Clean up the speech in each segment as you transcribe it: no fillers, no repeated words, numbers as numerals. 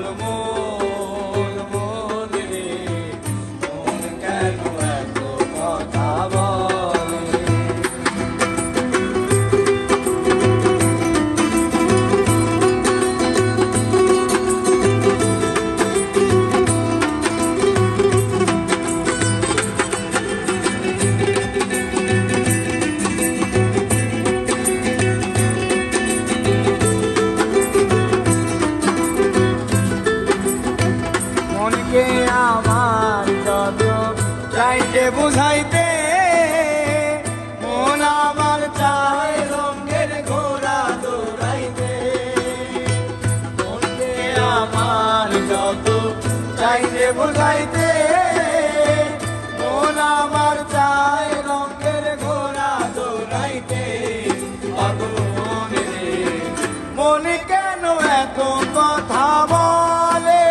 পাগল মন মন রে মন কেন এত কথা বলে। মনকে আমার যত চাইতে বুঝাইতে মন আমার চায় রঙের ঘোড়া দৌড়াইতে। মনকে আমার যত চাইতে বুঝাইতে মন আমার চায় রঙের ঘোড়া দৌড়াইতে। পাগল মন রে মন কেন এত কথা বলে।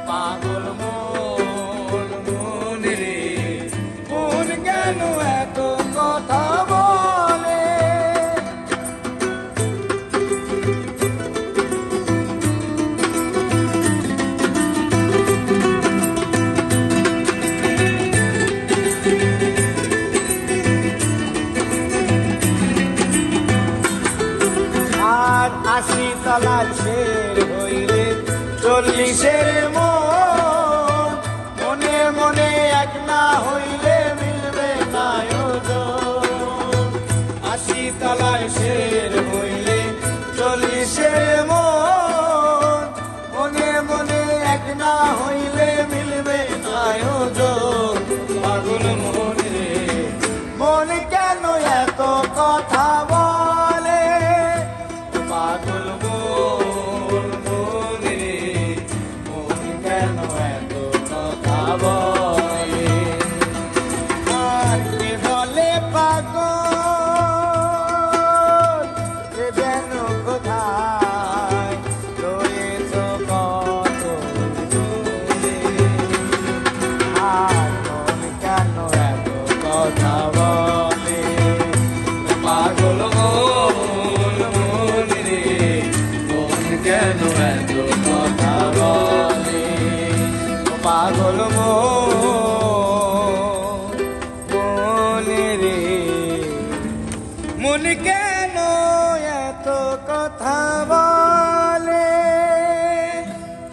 পাগল মন মন রে মন কেন এত কথা বলে। আর ৮০ তলার শের হইলে ৪০-এর মন মনে মনে এক না হইলে মিলবে না ওজন। ৮০ তলার শের হইলে ৪০-এর মন মনে মনে এক না হইলে মিলবে না ওজন। পাগল মন রে মন কেন এত কথা বলে। পাগল মন মন রে মন কেন এত কথা বলে। আর কে বলে পাগল সে যেন কোথায় রয়েছ কত দূরে। আর মন কেন এত কথা বলে। পাগল মন মন রে মন কেন এত কথা বলে। পাগল মন মন রে মন কেন এত কথা বলে।